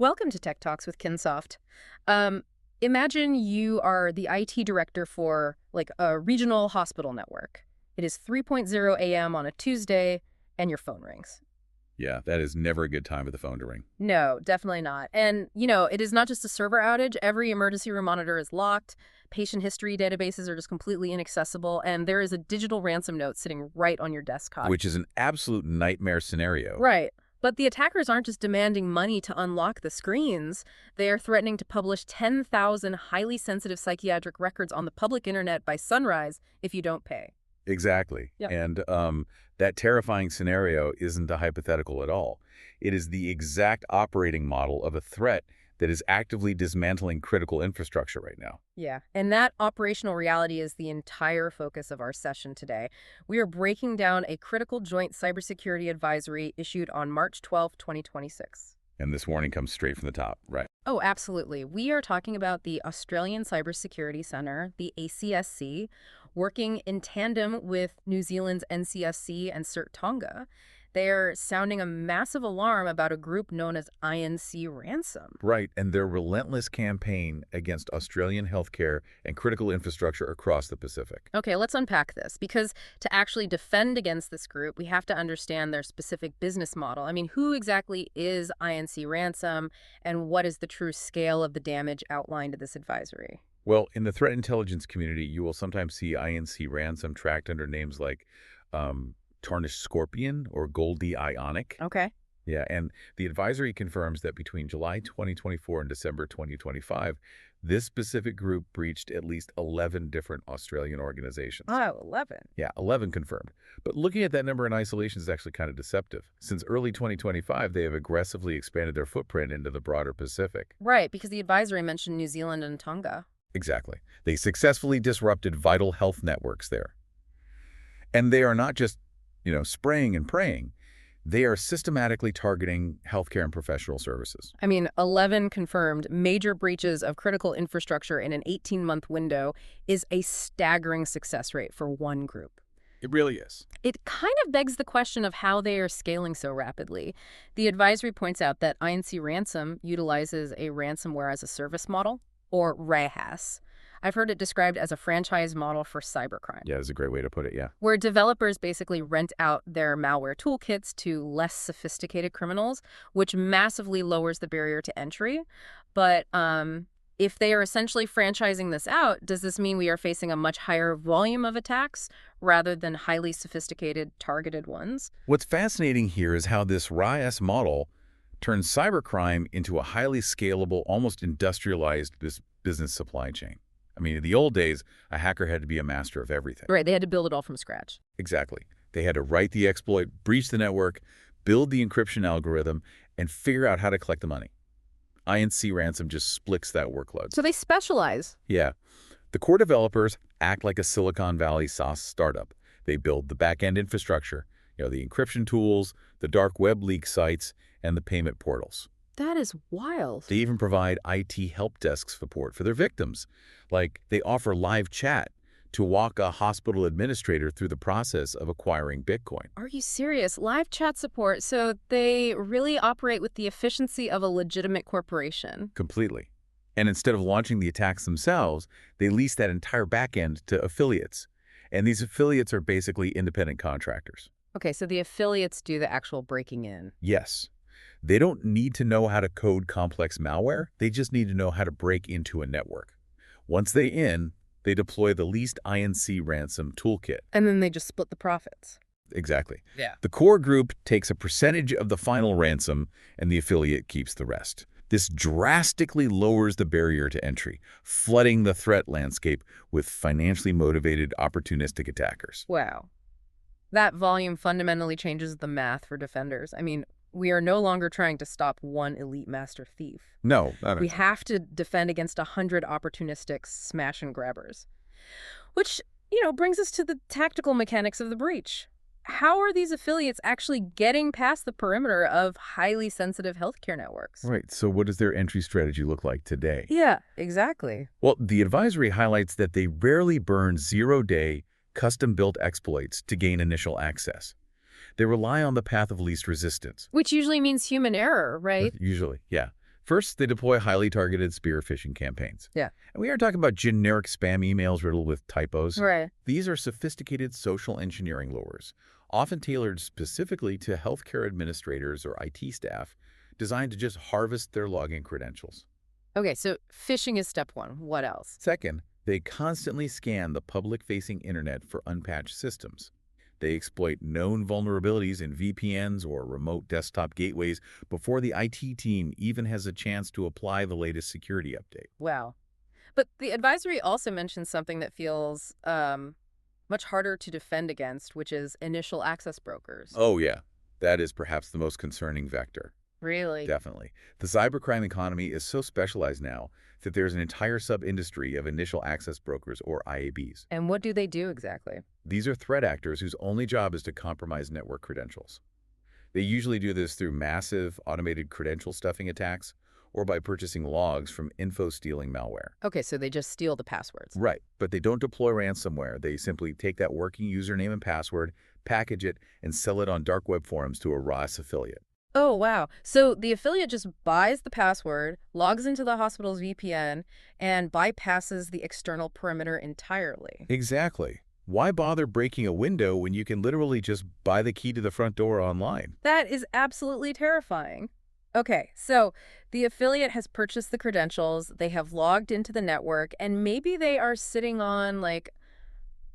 Welcome to Tech Talks with Kinsoft. Um, Imagine you are the IT director for like a regional hospital network. It is 3:00 a.m. on a Tuesday, and your phone rings. Yeah, that is never a good time for the phone to ring. No, definitely not. And, it is not just a server outage. Every emergency room monitor is locked. Patient history databases are just completely inaccessible. And there is a digital ransom note sitting right on your desktop. Which is an absolute nightmare scenario. Right. But the attackers aren't just demanding money to unlock the screens. They are threatening to publish 10,000 highly sensitive psychiatric records on the public internet by sunrise if you don't pay. Exactly. Yep. And that terrifying scenario isn't a hypothetical at all. It is the exact operating model of a threat that is actively dismantling critical infrastructure right now. Yeah, and that operational reality is the entire focus of our session today. We are breaking down a critical joint cybersecurity advisory issued on March 12, 2026. And this warning comes straight from the top, right? Oh, absolutely. We are talking about the Australian Cybersecurity Centre, the ACSC, working in tandem with New Zealand's NCSC and CERT Tonga. They're sounding a massive alarm about a group known as INC Ransom. Right, and their relentless campaign against Australian healthcare and critical infrastructure across the Pacific. Okay, let's unpack this, because to actually defend against this group, we have to understand their specific business model. I mean, who exactly is INC Ransom, and what is the true scale of the damage outlined in this advisory? Well, in the threat intelligence community, you will sometimes see INC Ransom tracked under names like Tarnished Scorpion or Goldie Ionic. Okay. Yeah, and the advisory confirms that between July 2024 and December 2025, this specific group breached at least 11 different Australian organizations. Oh, 11. Yeah, 11 confirmed. But looking at that number in isolation is actually kind of deceptive. Since early 2025, they have aggressively expanded their footprint into the broader Pacific. Right, because the advisory mentioned New Zealand and Tonga. Exactly. They successfully disrupted vital health networks there. And they are not just spraying and praying. They are systematically targeting healthcare and professional services. I mean, 11 confirmed major breaches of critical infrastructure in an 18-month window is a staggering success rate for one group. It really is. It kind of begs the question of how they are scaling so rapidly. The advisory points out that INC Ransom utilizes a ransomware-as-a-service model, or RAHAS. I've heard it described as a franchise model for cybercrime. Yeah, that's a great way to put it, yeah. Where developers basically rent out their malware toolkits to less sophisticated criminals, which massively lowers the barrier to entry. But if they are essentially franchising this out, does this mean we are facing a much higher volume of attacks rather than highly sophisticated, targeted ones? What's fascinating here is how this RAHAS model turns cybercrime into a highly scalable, almost industrialized business supply chain. I mean, in the old days, a hacker had to be a master of everything. Right, they had to build it all from scratch. Exactly. They had to write the exploit, breach the network, build the encryption algorithm, and figure out how to collect the money. INC Ransom just splits that workload. So they specialize. Yeah. The core developers act like a Silicon Valley SaaS startup. They build the back-end infrastructure, the encryption tools, the dark web leak sites, and the payment portals. That is wild. They even provide IT help desk support for their victims. Like, they offer live chat to walk a hospital administrator through the process of acquiring Bitcoin. Are you serious? Live chat support. So they really operate with the efficiency of a legitimate corporation. Completely. And instead of launching the attacks themselves, they lease that entire backend to affiliates. And these affiliates are basically independent contractors. Okay, so the affiliates do the actual breaking in. Yes. They don't need to know how to code complex malware. They just need to know how to break into a network. Once they deploy the leased INC Ransom toolkit. And then they just split the profits. Exactly. Yeah. The core group takes a percentage of the final ransom, and the affiliate keeps the rest. This drastically lowers the barrier to entry, flooding the threat landscape with financially motivated, opportunistic attackers. Wow. That volume fundamentally changes the math for defenders. I mean, we are no longer trying to stop one elite master thief. No, We have to defend against 100 opportunistic smash and grabbers. Which, brings us to the tactical mechanics of the breach. How are these affiliates actually getting past the perimeter of highly sensitive healthcare networks? Right. So what does their entry strategy look like today? Yeah, exactly. Well, the advisory highlights that they rarely burn zero-day, custom-built exploits to gain initial access. They rely on the path of least resistance. Which usually means human error, right? Usually, yeah. First, they deploy highly targeted spear phishing campaigns. Yeah. And we aren't talking about generic spam emails riddled with typos. Right. These are sophisticated social engineering lures, often tailored specifically to healthcare administrators or IT staff, designed to just harvest their login credentials. Okay, so phishing is step one. What else? Second, they constantly scan the public-facing internet for unpatched systems. They exploit known vulnerabilities in VPNs or remote desktop gateways before the IT team even has a chance to apply the latest security update. Wow. But the advisory also mentions something that feels much harder to defend against, which is initial access brokers. Oh, yeah. That is perhaps the most concerning vector. Really? Definitely. The cybercrime economy is so specialized now that there's an entire sub-industry of initial access brokers, or IABs. And what do they do exactly? These are threat actors whose only job is to compromise network credentials. They usually do this through massive automated credential stuffing attacks or by purchasing logs from info-stealing malware. Okay, so they just steal the passwords. Right, but they don't deploy ransomware. They simply take that working username and password, package it, and sell it on dark web forums to a RAS affiliate. Oh, wow. So the affiliate just buys the password, logs into the hospital's VPN, and bypasses the external perimeter entirely. Exactly. Why bother breaking a window when you can literally just buy the key to the front door online? That is absolutely terrifying. Okay, so the affiliate has purchased the credentials, they have logged into the network, and maybe they are sitting on, like,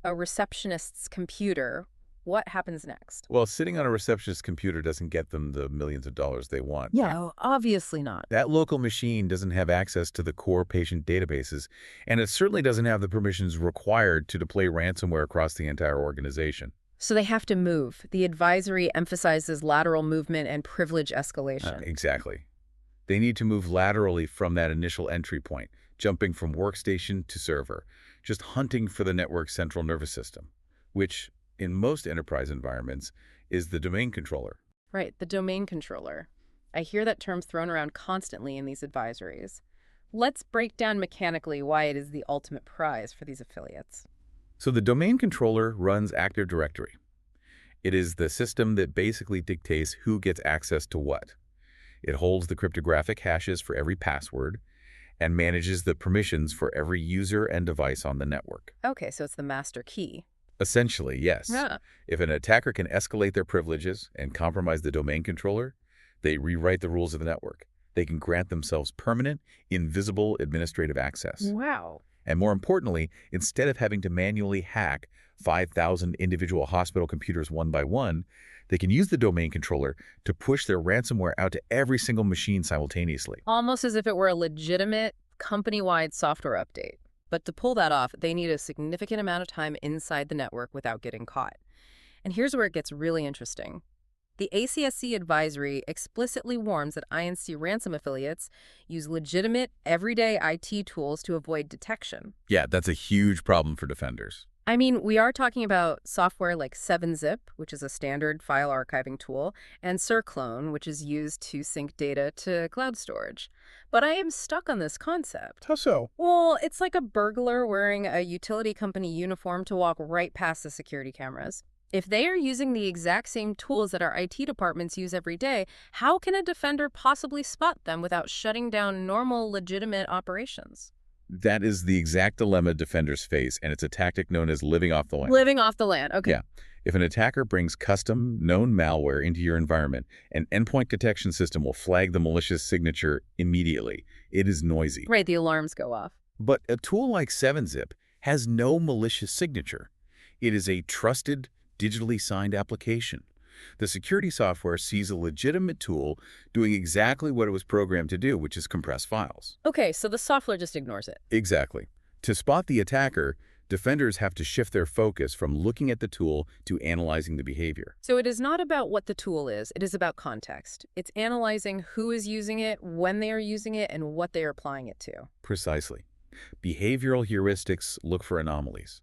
a receptionist's computer. What happens next? Well, sitting on a receptionist's computer doesn't get them the millions of dollars they want. Yeah, obviously not. That local machine doesn't have access to the core patient databases, and it certainly doesn't have the permissions required to deploy ransomware across the entire organization. So they have to move. The advisory emphasizes lateral movement and privilege escalation. Exactly. They need to move laterally from that initial entry point, jumping from workstation to server, just hunting for the network's central nervous system, which, in most enterprise environments, is the domain controller. Right, the domain controller. I hear that term thrown around constantly in these advisories. Let's break down mechanically why it is the ultimate prize for these affiliates. So the domain controller runs Active Directory. It is the system that basically dictates who gets access to what. It holds the cryptographic hashes for every password and manages the permissions for every user and device on the network. Okay, so it's the master key. Essentially, yes. Yeah. If an attacker can escalate their privileges and compromise the domain controller, they rewrite the rules of the network. They can grant themselves permanent, invisible administrative access. Wow. And more importantly, instead of having to manually hack 5,000 individual hospital computers one by one, they can use the domain controller to push their ransomware out to every single machine simultaneously. Almost as if it were a legitimate company-wide software update. But to pull that off, they need a significant amount of time inside the network without getting caught. And here's where it gets really interesting. The ACSC advisory explicitly warns that INC Ransom affiliates use legitimate, everyday IT tools to avoid detection. Yeah, that's a huge problem for defenders. I mean, we are talking about software like 7-Zip, which is a standard file archiving tool, and Circlone, which is used to sync data to cloud storage. But I am stuck on this concept. How so? Well, it's like a burglar wearing a utility company uniform to walk right past the security cameras. If they are using the exact same tools that our IT departments use every day, how can a defender possibly spot them without shutting down normal, legitimate operations? That is the exact dilemma defenders face, and it's a tactic known as living off the land. Living off the land, okay. Yeah. If an attacker brings custom, known malware into your environment, an endpoint detection system will flag the malicious signature immediately. It is noisy. Right, the alarms go off. But a tool like 7-Zip has no malicious signature. It is a trusted, digitally signed application. The security software sees a legitimate tool doing exactly what it was programmed to do, which is compress files. Okay, so the software just ignores it. Exactly. To spot the attacker, defenders have to shift their focus from looking at the tool to analyzing the behavior. So it is not about what the tool is, it is about context. It's analyzing who is using it, when they are using it, and what they are applying it to. Precisely. Behavioral heuristics look for anomalies.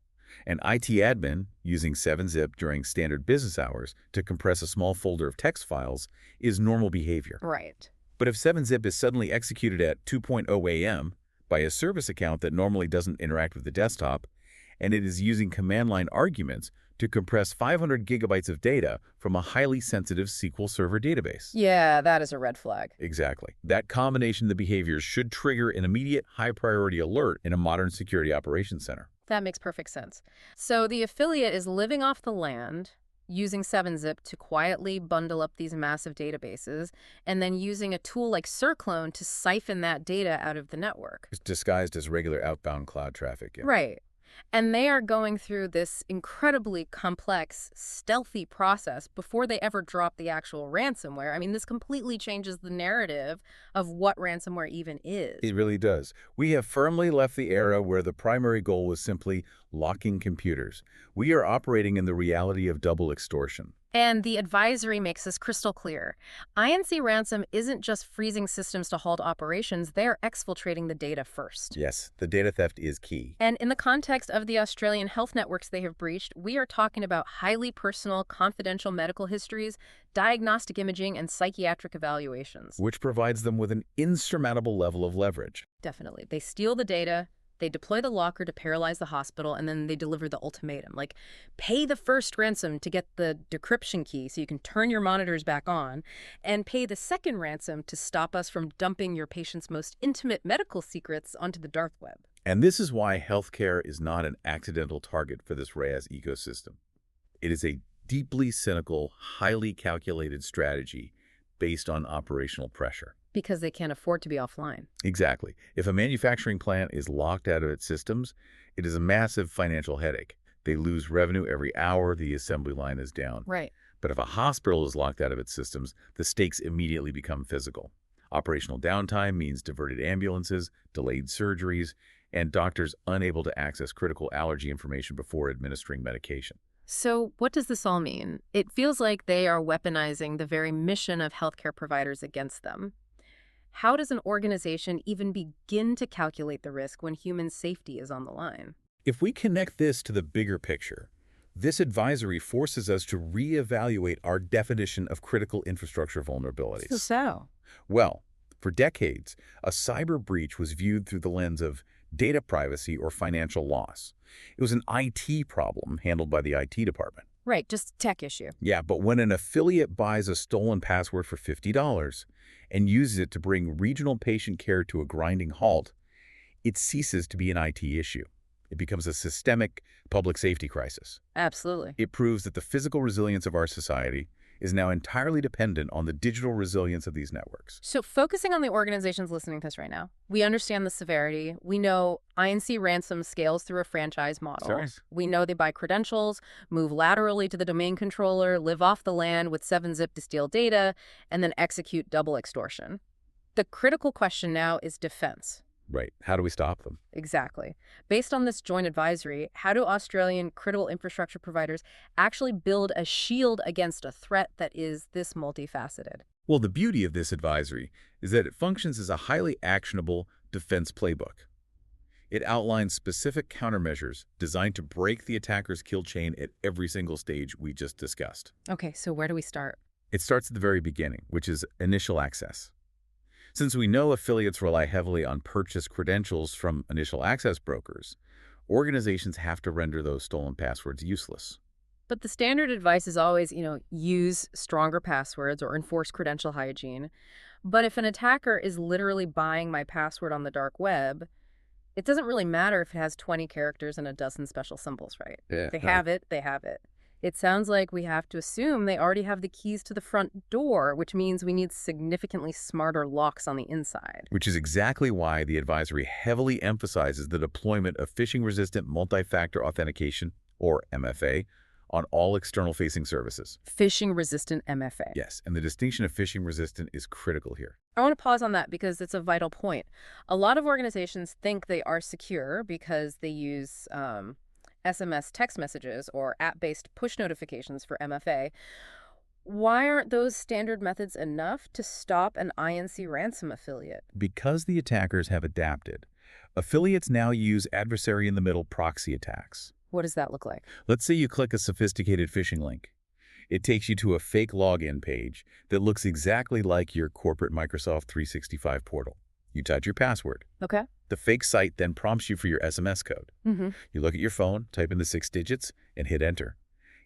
An IT admin using 7-Zip during standard business hours to compress a small folder of text files is normal behavior. Right. But if 7-Zip is suddenly executed at 2:00 a.m. by a service account that normally doesn't interact with the desktop, and it is using command line arguments to compress 500 gigabytes of data from a highly sensitive SQL Server database. Yeah, that is a red flag. Exactly. That combination of behaviors should trigger an immediate high-priority alert in a modern security operations center. That makes perfect sense. So the affiliate is living off the land, using 7-Zip to quietly bundle up these massive databases, and then using a tool like Circlone to siphon that data out of the network. It's disguised as regular outbound cloud traffic. Yeah. Right. And they are going through this incredibly complex, stealthy process before they ever drop the actual ransomware. I mean, this completely changes the narrative of what ransomware even is. It really does. We have firmly left the era where the primary goal was simply locking computers. We are operating in the reality of double extortion. And the advisory makes this crystal clear. INC Ransom isn't just freezing systems to halt operations, they're exfiltrating the data first. Yes, the data theft is key. And in the context of the Australian health networks they have breached, we are talking about highly personal, confidential medical histories, diagnostic imaging, and psychiatric evaluations. Which provides them with an insurmountable level of leverage. Definitely. They steal the data, they deploy the locker to paralyze the hospital, and then they deliver the ultimatum. Like, pay the first ransom to get the decryption key so you can turn your monitors back on, and pay the second ransom to stop us from dumping your patient's most intimate medical secrets onto the dark web. And this is why healthcare is not an accidental target for this RAS ecosystem. It is a deeply cynical, highly calculated strategy based on operational pressure. Because they can't afford to be offline. Exactly. If a manufacturing plant is locked out of its systems, it is a massive financial headache. They lose revenue every hour the assembly line is down. Right. But if a hospital is locked out of its systems, the stakes immediately become physical. Operational downtime means diverted ambulances, delayed surgeries, and doctors unable to access critical allergy information before administering medication. So what does this all mean? It feels like they are weaponizing the very mission of healthcare providers against them. How does an organization even begin to calculate the risk when human safety is on the line? If we connect this to the bigger picture, this advisory forces us to reevaluate our definition of critical infrastructure vulnerabilities. So? Well, for decades, a cyber breach was viewed through the lens of data privacy or financial loss. It was an IT problem handled by the IT department. Right, just tech issue. Yeah, but when an affiliate buys a stolen password for $50 and uses it to bring regional patient care to a grinding halt, it ceases to be an IT issue. It becomes a systemic public safety crisis. Absolutely. It proves that the physical resilience of our society is now entirely dependent on the digital resilience of these networks. So focusing on the organizations listening to this right now, we understand the severity. We know INC Ransom scales through a franchise model. Sorry. We know they buy credentials, move laterally to the domain controller, live off the land with 7-Zip to steal data, and then execute double extortion. The critical question now is defense. Right. How do we stop them? Exactly. Based on this joint advisory, how do Australian critical infrastructure providers actually build a shield against a threat that is this multifaceted? Well, the beauty of this advisory is that it functions as a highly actionable defense playbook. It outlines specific countermeasures designed to break the attacker's kill chain at every single stage we just discussed. Okay, so where do we start? It starts at the very beginning, which is initial access. Since we know affiliates rely heavily on purchased credentials from initial access brokers, organizations have to render those stolen passwords useless. But the standard advice is always, use stronger passwords or enforce credential hygiene. But if an attacker is literally buying my password on the dark web, it doesn't really matter if it has 20 characters and a dozen special symbols, right? Yeah, They have it, they have it. It sounds like we have to assume they already have the keys to the front door, which means we need significantly smarter locks on the inside. Which is exactly why the advisory heavily emphasizes the deployment of phishing-resistant multi-factor authentication, or MFA, on all external-facing services. Phishing-resistant MFA. Yes, and the distinction of phishing-resistant is critical here. I want to pause on that because it's a vital point. A lot of organizations think they are secure because they use SMS text messages or app-based push notifications for MFA. Why aren't those standard methods enough to stop an INC Ransom affiliate? Because the attackers have adapted, affiliates now use adversary-in-the-middle proxy attacks. What does that look like? Let's say you click a sophisticated phishing link. It takes you to a fake login page that looks exactly like your corporate Microsoft 365 portal. You type your password. Okay. The fake site then prompts you for your SMS code. Mm-hmm. You look at your phone, type in the 6 digits, and hit enter.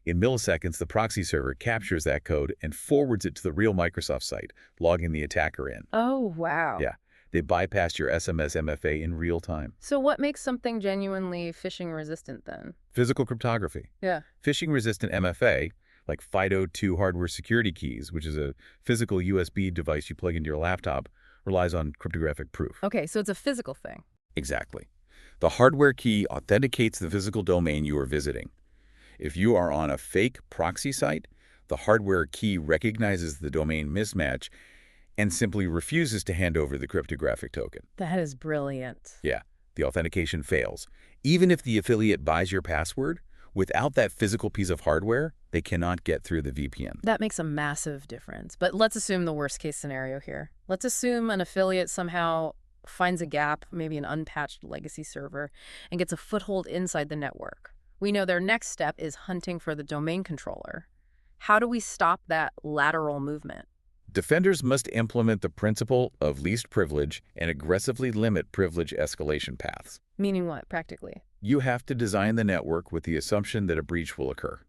In milliseconds, the proxy server captures that code and forwards it to the real Microsoft site, logging the attacker in. Oh, wow. Yeah, they bypassed your SMS MFA in real time. So what makes something genuinely phishing resistant then? Physical cryptography. Yeah. Phishing-resistant MFA, like FIDO2 hardware security keys, which is a physical USB device you plug into your laptop, relies on cryptographic proof. Okay, so it's a physical thing. Exactly. The hardware key authenticates the physical domain you are visiting. If you are on a fake proxy site, the hardware key recognizes the domain mismatch and simply refuses to hand over the cryptographic token. That is brilliant. Yeah, the authentication fails. Even if the affiliate buys your password, without that physical piece of hardware, they cannot get through the VPN. That makes a massive difference. But let's assume the worst case scenario here. Let's assume an affiliate somehow finds a gap, maybe an unpatched legacy server, and gets a foothold inside the network. We know their next step is hunting for the domain controller. How do we stop that lateral movement? Defenders must implement the principle of least privilege and aggressively limit privilege escalation paths. Meaning what, practically? You have to design the network with the assumption that a breach will occur.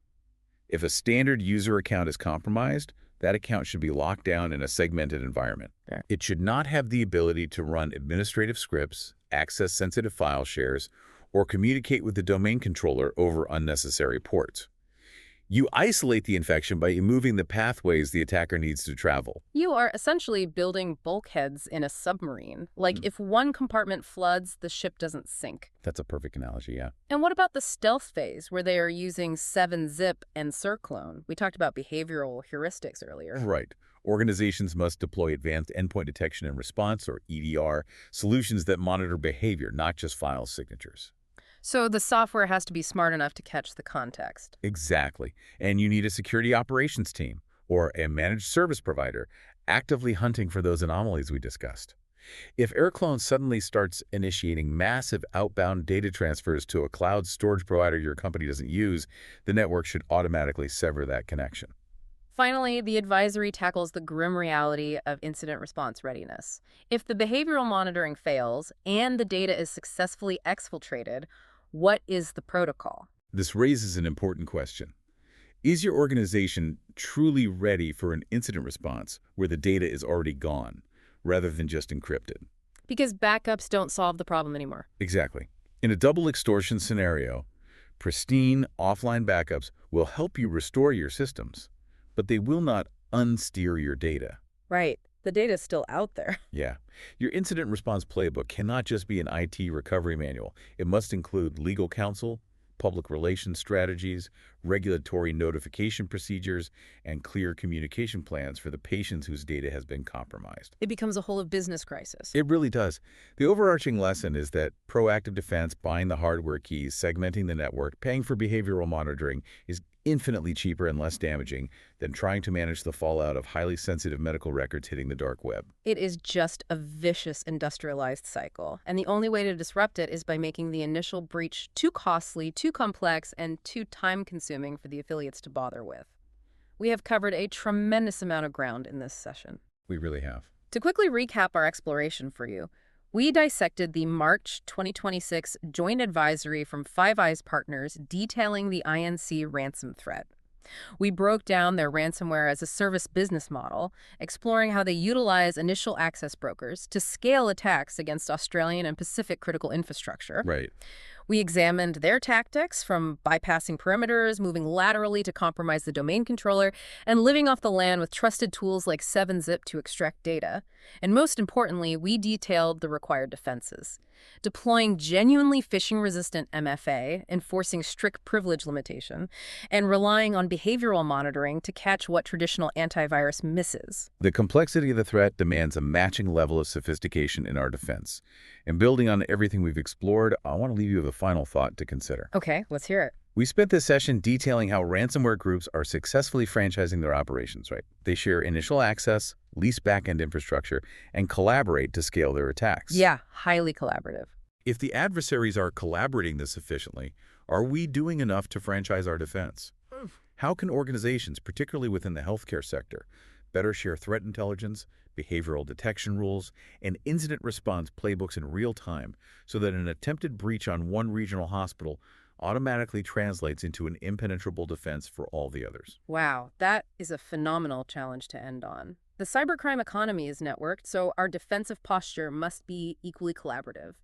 If a standard user account is compromised, that account should be locked down in a segmented environment. Okay. It should not have the ability to run administrative scripts, access sensitive file shares, or communicate with the domain controller over unnecessary ports. You isolate the infection by removing the pathways the attacker needs to travel. You are essentially building bulkheads in a submarine. Like, if one compartment floods, the ship doesn't sink. That's a perfect analogy, yeah. And what about the stealth phase, where they are using 7-zip and Circlone? We talked about behavioral heuristics earlier. Right. Organizations must deploy advanced endpoint detection and response, or EDR, solutions that monitor behavior, not just file signatures. So the software has to be smart enough to catch the context. Exactly. And you need a security operations team or a managed service provider actively hunting for those anomalies we discussed. If AirClone suddenly starts initiating massive outbound data transfers to a cloud storage provider your company doesn't use, the network should automatically sever that connection. Finally, the advisory tackles the grim reality of incident response readiness. If the behavioral monitoring fails and the data is successfully exfiltrated, what is the protocol? This raises an important question. Is your organization truly ready for an incident response where the data is already gone, rather than just encrypted? Because backups don't solve the problem anymore. Exactly. In a double extortion scenario, pristine offline backups will help you restore your systems, but they will not unsteer your data. Right. The data is still out there. Yeah. Your incident response playbook cannot just be an IT recovery manual. It must include legal counsel, public relations strategies, regulatory notification procedures, and clear communication plans for the patients whose data has been compromised. It becomes a whole of business crisis. It really does. The overarching lesson is that proactive defense, buying the hardware keys, segmenting the network, paying for behavioral monitoring is infinitely cheaper and less damaging than trying to manage the fallout of highly sensitive medical records hitting the dark web. It is just a vicious industrialized cycle, and the only way to disrupt it is by making the initial breach too costly, too complex, and too time-consuming for the affiliates to bother with. We have covered a tremendous amount of ground in this session. We really have. To quickly recap our exploration for you, we dissected the March 2026 joint advisory from Five Eyes Partners detailing the INC ransom threat. We broke down their ransomware-as-a-service business model, exploring how they utilize initial access brokers to scale attacks against Australian and Pacific critical infrastructure. Right. We examined their tactics, from bypassing perimeters, moving laterally to compromise the domain controller, and living off the land with trusted tools like 7-zip to extract data. And most importantly, we detailed the required defenses. Deploying genuinely phishing-resistant MFA, enforcing strict privilege limitation, and relying on behavioral monitoring to catch what traditional antivirus misses. The complexity of the threat demands a matching level of sophistication in our defense. And building on everything we've explored, I want to leave you with a final thought to consider. Okay, let's hear it. We spent this session detailing how ransomware groups are successfully franchising their operations, right? They share initial access, lease backend infrastructure, and collaborate to scale their attacks. Yeah, highly collaborative. If the adversaries are collaborating this efficiently, are we doing enough to franchise our defense? How can organizations, particularly within the healthcare sector, better share threat intelligence, behavioral detection rules, and incident response playbooks in real time so that an attempted breach on one regional hospital automatically translates into an impenetrable defense for all the others. Wow, that is a phenomenal challenge to end on. The cybercrime economy is networked, so our defensive posture must be equally collaborative.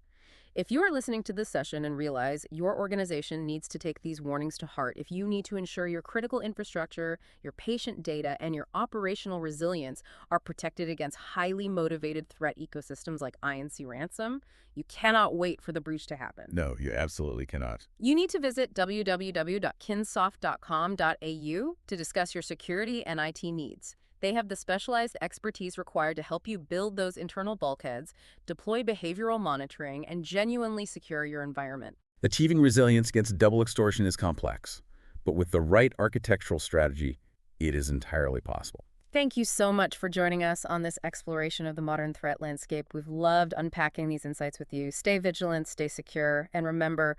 If you are listening to this session and realize your organization needs to take these warnings to heart, if you need to ensure your critical infrastructure, your patient data, and your operational resilience are protected against highly motivated threat ecosystems like INC Ransom, you cannot wait for the breach to happen. No, you absolutely cannot. You need to visit www.kinsoft.com.au to discuss your security and IT needs. They have the specialized expertise required to help you build those internal bulkheads, deploy behavioral monitoring, and genuinely secure your environment. Achieving resilience against double extortion is complex, but with the right architectural strategy, it is entirely possible. Thank you so much for joining us on this exploration of the modern threat landscape. We've loved unpacking these insights with you. Stay vigilant, stay secure, and remember,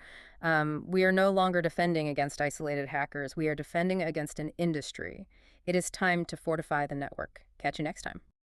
we are no longer defending against isolated hackers. We are defending against an industry. It is time to fortify the network. Catch you next time.